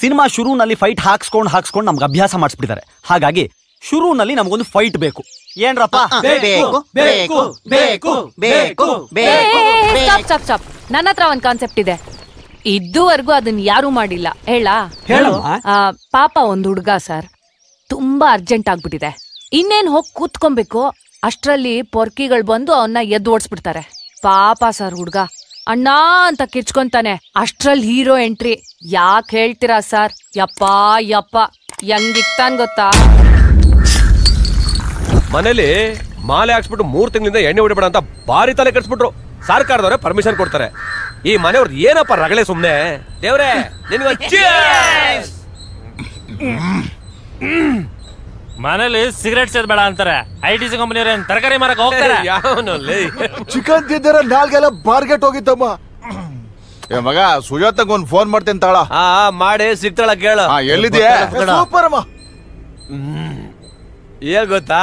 Cinema ಶುರುನಲ್ಲಿ fight ಹಾಕ್ಸ್ಕೊಂಡು ನಮ್ಗೆ ಅಭ್ಯಾಸ ಮಾಡಿಸ್ಬಿಟ್ಟಿದ್ದಾರೆ. ಹಾಗಾಗಿ ಶುರುನಲ್ಲಿ ನಮಗೊಂದು ಫೈಟ್ ಬೇಕು. ಏನ್ರಪ್ಪ? ನನ್ನ ಹತ್ರ ಒಂದ್ ಕಾನ್ಸೆಪ್ಟ್ ಇದೆ. ಇದುವರೆಗೂ ಅದನ್ನ ಯಾರು ಮಾಡಿಲ್ಲ. ಪಾಪ ಒಂದ್ ಹುಡ್ಗ ಸರ್, ತುಂಬಾ ಅರ್ಜೆಂಟ್ ಆಗ್ಬಿಟ್ಟಿದೆ. ಇನ್ನೇನ್ ಹೋಗಿ ಕೂತ್ಕೊಬೇಕು, ಅಷ್ಟ್ರಲ್ಲಿ ಪೊರ್ಕಿಗಳು ಬಂದು ಅವನ್ನ ಎದ್ದು ಓಡಿಸ್ಬಿಡ್ತಾರೆ. ಪಾಪ ಸರ್ ಹುಡ್ಗ ಅಣ್ಣ ಅಂತ ಕಿರ್ಚ್ಕೊಂತಾನೆ. ಅಷ್ಟ್ರಲ್ಲಿ ಹೀರೋ ಎಂಟ್ರಿ. ಯಾಕೆ ಹೇಳ್ತೀರಾ ಸರ್? ಯಪ್ಪ ಹೆಂಗಿಕ್ತಾನ್ ಗೊತ್ತಾ? ಮನೇಲಿ ಮಾಲೆ ಹಾಕ್ಸ್ಬಿಟ್ಟು 3 ತಿಂಗಳಿಂದ ಎಣ್ಣೆ ಹೊಡಿಬೇಡ ಅಂತ ಭಾರಿ ತಲೆ ಕೆಡ್ಸ್ಬಿಟ್ರು. ಸರ್ಕಾರದವ್ರೆ ಪರ್ಮಿಷನ್ ಕೊಡ್ತಾರೆ. ಈ ಮನೆಯವ್ರದ್ದು ಏನಪ್ಪ ರಗಳೆ ಸುಮ್ನೆ. ದೇವ್ರೆ ಮನೇಲಿ ಸಿಗರೇಟ್ ಸೇದ್ಬೇಡ ಅಂತಾರೆ. ITC ಕಂಪನಿಯವ್ರ ತರಕಾರಿ ಮಾರಕ್ ಹೋಗ್ತಾರೆ. ಚಿಕನ್ ತಿಂದರೆ ನಾಲ್ಗೆಲ್ಲ ಬಾರ್ಗೆಟ್ ಹೋಗಿತ್ತಮ್ಮ. ಮಗ ಸುಜಾತಂಗ್ ಒಂದ್ ಫೋನ್ ಮಾಡ್ತೇನೆ ತಾಳ. ಮಾಡಿ ಸಿಗ್ತಾಳ ಕೇಳ. ಎಲ್ಲಿದ್ಯಾ? ಸೂಪರ್ ಅಮ್ಮ. ಏನ್ ಗೊತ್ತಾ?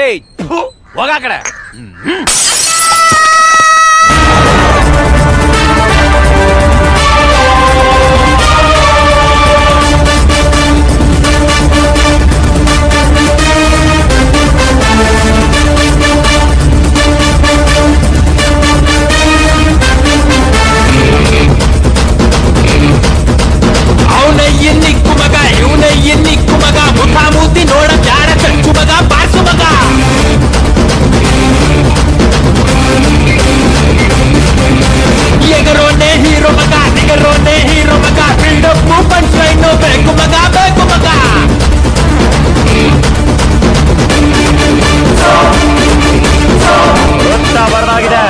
ಏಯ್ ಹೋಗ ಕಡೆ. ಮುಖಾಮೂತಿ ನೋಡ ಬ್ಯಾಡ ಚಚ್ಚು ಮಗ ಬಾಸು ಮಗ. ಎಗರೋನೆ ಹೀರೋ ಮಗ, ನಿಗರೋನೆ ಹೀರೋ ಮಗ. ಬಿಲ್ಡಪ್ ಪಂಚ್ ಲೈನ್ ಬೇಕು ಮಗ, ಬೇಕು ಮಗ. ವೃತ್ತ ಬರಲಾಗಿದೆ.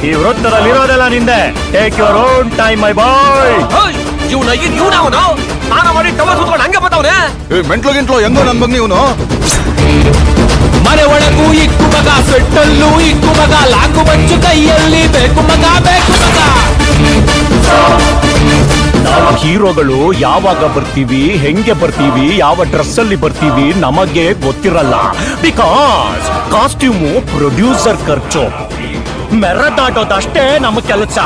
ಈ ವೃತ್ತದಲ್ಲಿರೋದೆಲ್ಲ ನಿಂದೆ. Take your own time my boy. ಸ್ನಾನ ಮಾಡಿ ಟವರ್ ಸುತ್ಕೊಂಡು ಹಂಗೆ ಬರ್ತಾವನೆ. ಮೆಂಟ್ಲು ಗಿಂಟ್ಲು ಹೆಂಗೋ ನನ್ ಮಗ್ನಿ ಇವನು. ಮನೆ ಒಳಗೂ ಇಕ್ಕು ಮಗ, ಸೆಟ್ಟಲ್ಲೂ ಇಕ್ಕು ಮಗ. ಲಾಂಗು ಮಂಚು ಕೈಯಲ್ಲಿ ಬೇಕು ಮಗ, ಬೇಕು ಮಗ. ನಾವು ಹೀರೋಗಳು ಯಾವಾಗ ಬರ್ತೀವಿ, ಹೆಂಗೆ ಬರ್ತೀವಿ, ಯಾವ ಡ್ರೆಸ್ ಅಲ್ಲಿ ಬರ್ತೀವಿ ನಮಗೆ ಗೊತ್ತಿರಲ್ಲ. ಬಿಕಾಸ್ ಕಾಸ್ಟ್ಯೂಮು ಪ್ರೊಡ್ಯೂಸರ್ ಖರ್ಚು. ಮೆರದಾಟೋದಷ್ಟೇ ನಮ್ಮ ಕೆಲಸ.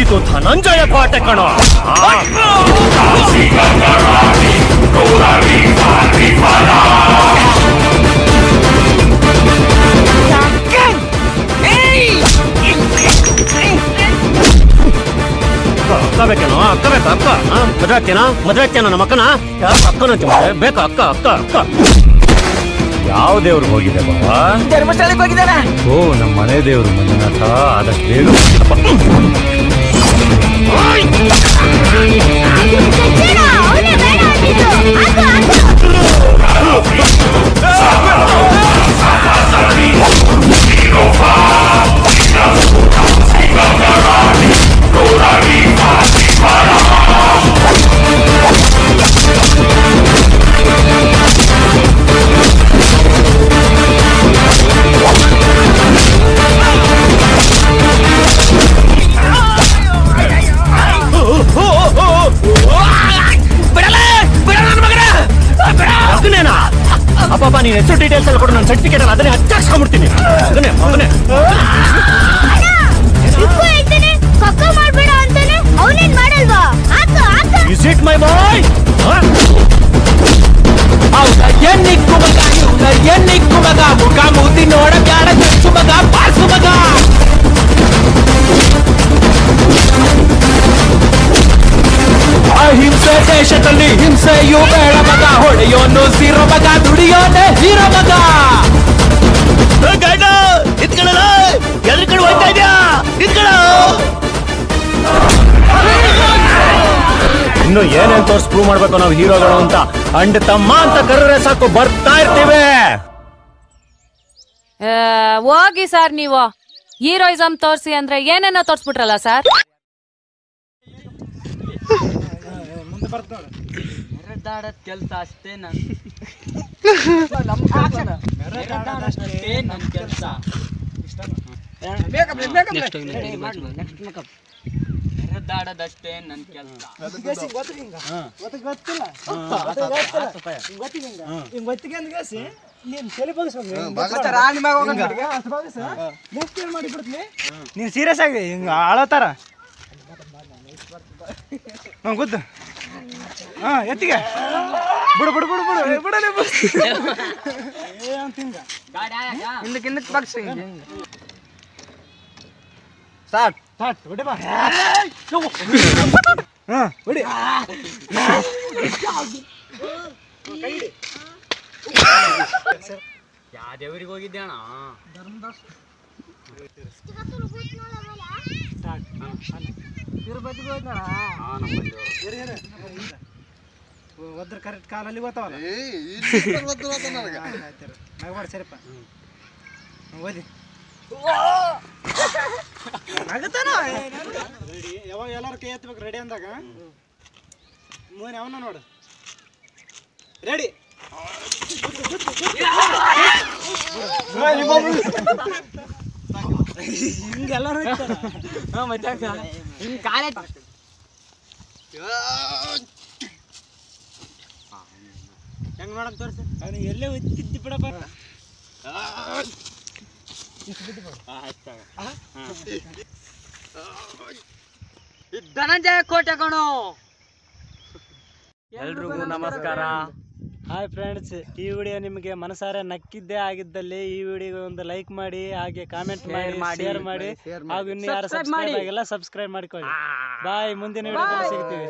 ಇದು ಧನಂಜಯ ಕೋಟೆ ಕಣೋ. ಅಕ್ಕ ಬೇಕೇನೋ? ಅಕ್ಕ ಬೇಕಾ? ಅಕ್ಕ ಮದ್ವೆ ಆಗ್ತೇನೋ ನಮ್ಮ ಅಕ್ಕನ? ಅಕ್ಕನಂತೆ ಬೇಕಾ? ಅಕ್ಕ ಯಾವ ದೇವ್ರಿಗೆ ಹೋಗಿದೆ ಬಾಬಾ? ಧರ್ಮಸ್ಥಳಕ್ಕೆ ಹೋಗಿದ್ದಾನೆ. ಓ, ನಮ್ಮ ಮನೆ ದೇವರು ಮಂಜುನಾಥ. ಆದಷ್ಟು ಬೇಗ ಅಪ್ಪ ನೀನ್ ಹೆಸರು ಡೀಟೇಲ್ಸ್ ಎಲ್ಲ ಕೊಡು. ನನ್ನ ಸರ್ಟಿಫಿಕೇಟ್ ಅಲ್ಲ ಅದನ್ನೇ ಹಚ್ಚಾಕ್ಸ್ಕೊಂಡ್ಬಿಡ್ತೀನಿ. ಮಗನೇ ಇಸ್ ಇಟ್ ಮೈ ಬಾಯ್? ಎನ್ನಿಕ್ಕು ಮಗ, ಎನ್ನಿಕ್ಕು ಮಗ. ಮುಖಾಮೂತಿ ನೋಡ ಬ್ಯಾಡ ಚಚ್ಚು ಮಗ, ಬಾಸು ಮಗ. ಅಹಿಂಸೆ ದೇಶದಲ್ಲಿ ಹಿಂಸೆಯೂ ಬೇಡ ಮಗ. ಹೊಡೆಯೋನು ಸೀರೋ ಮಗ, ದುಡಿಯೋನೆ ಹೀರೋ ಮಗ. ಎದ್ರ ಕಡೆ ಹೋಗ್ತಾ ಇದ್ಯಾ? ಇನ್ನು ಏನೇನ್ ತೋರ್ಸ್ ಪ್ರೂವ್ ಮಾಡ್ಬೇಕು ನಾವು ಹೀರೋಗಳು ಅಂತ. ಅಂಡ್ ತಮ್ಮ ಅಂತ ಕರ್ರೆ ಸಾಕು, ಬರ್ತಾ ಇರ್ತೀವಿ. ಹೋಗಿ ಸರ್, ನೀವು ಹೀರೋಯಿಸಮ್ ತೋರ್ಸಿ ಅಂದ್ರೆ ಏನೇನೋ ತೋರ್ಸ್ಬಿಟ್ರಲ್ಲ ಸರ್. ಕೆಲ್ಸ ಅಷ್ಟೇ ನನ್ ಕೆಲ್ಸ. ಮೆರೆದಾಡದಷ್ಟೇ ನನ್ ಕೆಲ್ಸ. ನೀನ್ ಸೀರಿಯಸ್ ಆಗಿ ಹಿಂಗ ಆಳತಾರ ಗೊತ್ತು ಹಾ ಎತ್ತಿಗೆ ಬಿಡು ಬಿಡು ಬಿಡು ಬಿಡು ಬಿಡಲೇ ಹಿಂದಕ್ಕೆ ಪಕ್ಷ ಸ್ಟಾರ್ಟ್ ಸ್ಟಾರ್ಟ್ ಹೊಡಿ ಬಾ ಹಾ ಹೊಡಿ ಯಾವ ದೇವರಿಗೆ ಹೋಗಿದ್ದೆ ಅಣ್ಣ ತಿರುಪತಿಗೆ ಹೋಯ್ತಣ ಒದ್ರ ಕರೆಕ್ಟ್ ಕಾಲಲ್ಲಿ ಓದ್ತಾವಲ್ಲ ನಗಬಾರ ಸರಿಪ್ಪ ಓದಿ ಆಗತ್ತಾನ ಯಾವಾಗ ಎಲ್ಲಾರು ಕೈ ಎತ್ತಬೇಕು ರೆಡಿ ಅಂದಾಗ ಮೂನ್ ಅವನ ನೋಡು ರೆಡಿ ಹಿಂಗೆಲ್ಲರೂ ಹಿಂಗ್ ಕಾಲೇ ಹೆಂಗ್ ನೋಡಕ್ ತೋರ್ಸ ಅವನು ಎಲ್ಲೇ ಒತ್ತಿದ್ದಿ ಬಿಡಪ್ಪ ಧನಂಜಯ ಕೋಟೆ ಕಣೋ. ಎಲ್ರಿಗೂ ನಮಸ್ಕಾರ. ಹಾಯ್ ಫ್ರೆಂಡ್ಸ್, ಈ ವಿಡಿಯೋ ನಿಮಗೆ ಮನಸಾರೆ ನಕ್ಕಿದ್ದೇ ಆಗಿದ್ದಲ್ಲಿ ಈ ವಿಡಿಯೋಗೆ ಒಂದು ಲೈಕ್ ಮಾಡಿ, ಹಾಗೆ ಕಾಮೆಂಟ್ ಮಾಡಿ, ಶೇರ್ ಮಾಡಿ, ಹಾಗೂ ಇನ್ನು ಯಾರು ಸಬ್ಸ್ಕ್ರೈಬ್ ಆಗಿಲ್ಲ ಸಬ್ಸ್ಕ್ರೈಬ್ ಮಾಡಿಕೊಳ್ಳಿ. ಬಾಯ್, ಮುಂದಿನ ವಿಡಿಯೋದಲ್ಲಿ ಸಿಗ್ತೀವಿ.